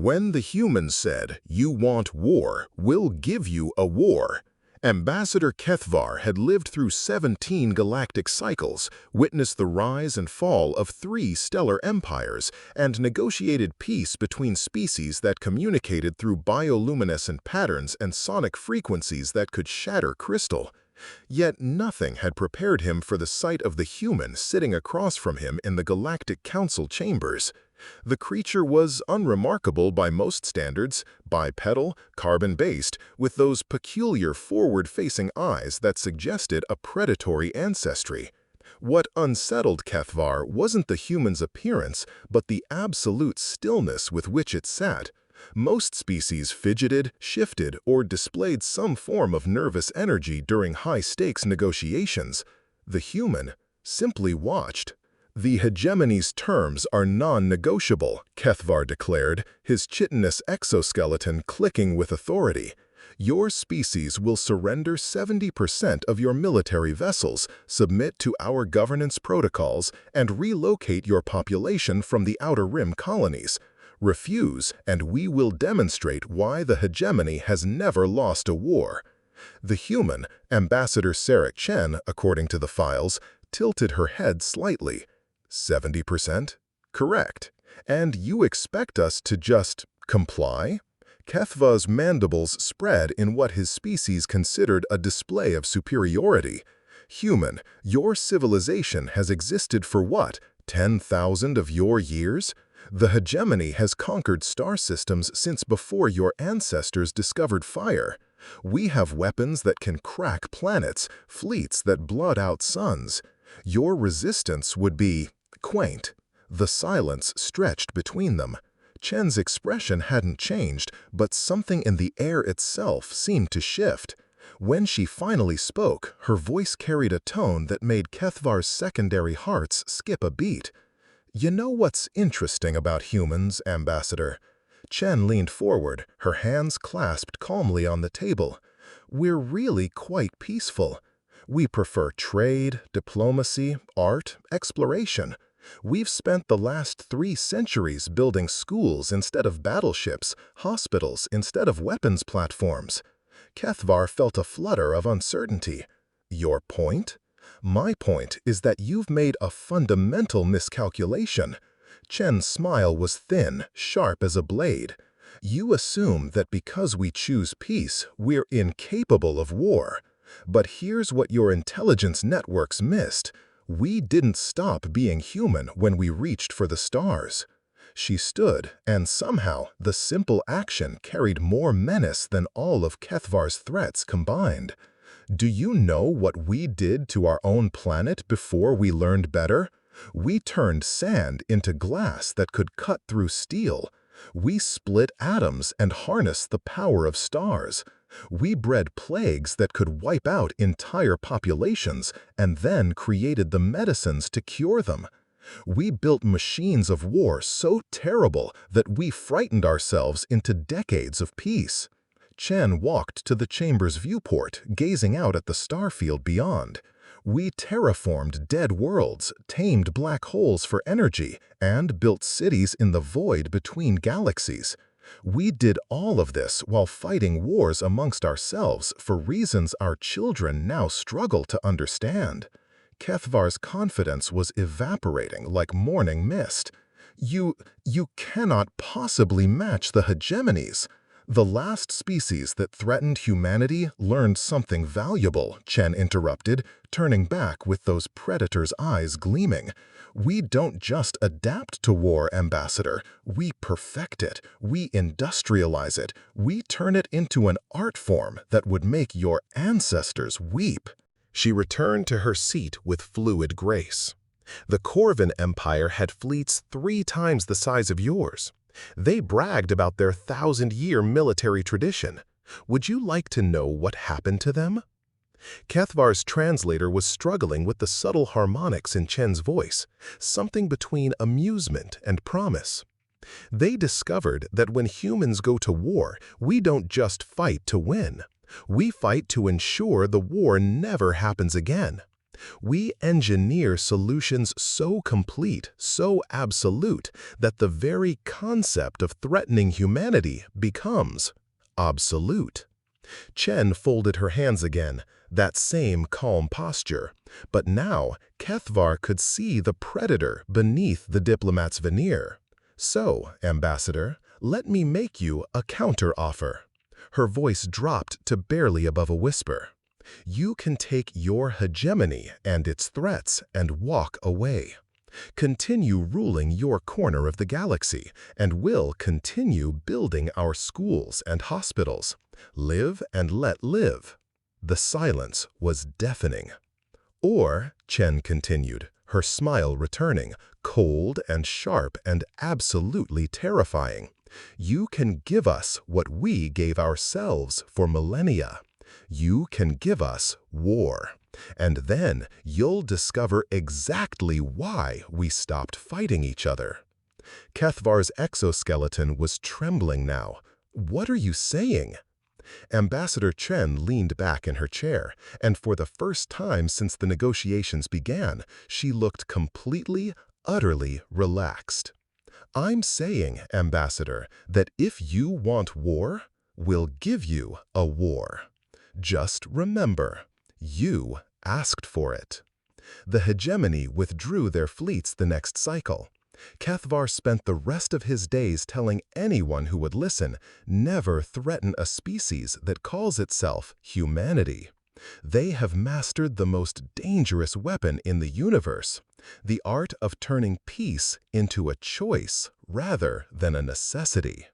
When the humans said, "You want war, we'll give you a war," Ambassador Kethvar had lived through 17 galactic cycles, witnessed the rise and fall of 3 stellar empires, and negotiated peace between species that communicated through bioluminescent patterns and sonic frequencies that could shatter crystal. Yet nothing had prepared him for the sight of the human sitting across from him in the Galactic Council chambers. The creature was unremarkable by most standards, bipedal, carbon-based, with those peculiar forward-facing eyes that suggested a predatory ancestry. What unsettled Kethvar wasn't the human's appearance, but the absolute stillness with which it sat. Most species fidgeted, shifted, or displayed some form of nervous energy during high-stakes negotiations. The human simply watched. "The hegemony's terms are non-negotiable," Kethvar declared, his chitinous exoskeleton clicking with authority. "Your species will surrender 70% of your military vessels, submit to our governance protocols, and relocate your population from the Outer Rim colonies. Refuse, and we will demonstrate why the hegemony has never lost a war." The human, Ambassador Sarek Chen, according to the files, tilted her head slightly. 70%? Correct. And you expect us to just comply? Kethvar's mandibles spread in what his species considered a display of superiority. "Human, your civilization has existed for what, 10,000 of your years? The hegemony has conquered star systems since before your ancestors discovered fire. We have weapons that can crack planets, fleets that blot out suns. Your resistance would be quaint." The silence stretched between them. Chen's expression hadn't changed, but something in the air itself seemed to shift. When she finally spoke, her voice carried a tone that made Kethvar's secondary hearts skip a beat. "You know what's interesting about humans, Ambassador?" Chen leaned forward, her hands clasped calmly on the table. "We're really quite peaceful. We prefer trade, diplomacy, art, exploration. We've spent the last 3 centuries building schools instead of battleships, hospitals instead of weapons platforms." Kethvar felt a flutter of uncertainty. "Your point?" "My point is that you've made a fundamental miscalculation." Chen's smile was thin, sharp as a blade. "You assume that because we choose peace, we're incapable of war. But here's what your intelligence networks missed. We didn't stop being human when we reached for the stars." She stood, and somehow the simple action carried more menace than all of Kethvar's threats combined. "Do you know what we did to our own planet before we learned better? We turned sand into glass that could cut through steel. We split atoms and harnessed the power of stars. We bred plagues that could wipe out entire populations and then created the medicines to cure them. We built machines of war so terrible that we frightened ourselves into decades of peace." Chen walked to the chamber's viewport, gazing out at the starfield beyond. "We terraformed dead worlds, tamed black holes for energy, and built cities in the void between galaxies. We did all of this while fighting wars amongst ourselves for reasons our children now struggle to understand." Kethvar's confidence was evaporating like morning mist. You cannot possibly match the hegemonies." "The last species that threatened humanity learned something valuable," Chen interrupted, turning back with those predators' eyes gleaming. "We don't just adapt to war, Ambassador. We perfect it. We industrialize it. We turn it into an art form that would make your ancestors weep." She returned to her seat with fluid grace. "The Corvin Empire had fleets 3 times the size of yours. They bragged about their 1,000-year military tradition. Would you like to know what happened to them?" Kethvar's translator was struggling with the subtle harmonics in Chen's voice, something between amusement and promise. "They discovered that when humans go to war, we don't just fight to win. We fight to ensure the war never happens again. We engineer solutions so complete, so absolute, that the very concept of threatening humanity becomes obsolete. Chen folded her hands again, that same calm posture. But now, Kethvar could see the predator beneath the diplomat's veneer. So, Ambassador, let me make you a counter-offer. Her voice dropped to barely above a whisper. You can take your hegemony and its threats and walk away. Continue ruling your corner of the galaxy, and we'll continue building our schools and hospitals. Live and let live. The silence was deafening. Or, Chen continued, her smile returning, cold and sharp and absolutely terrifying. You can give us what we gave ourselves for millennia. You can give us war. And then you'll discover exactly why we stopped fighting each other. Kethvar's exoskeleton was trembling now. What are you saying? Ambassador Chen leaned back in her chair, and for the first time since the negotiations began, she looked completely, utterly relaxed. I'm saying, Ambassador, that if you want war, we'll give you a war. Just remember, you asked for it. The hegemony withdrew their fleets the next cycle. Kethvar spent the rest of his days telling anyone who would listen, never threaten a species that calls itself humanity. They have mastered the most dangerous weapon in the universe, the art of turning peace into a choice rather than a necessity.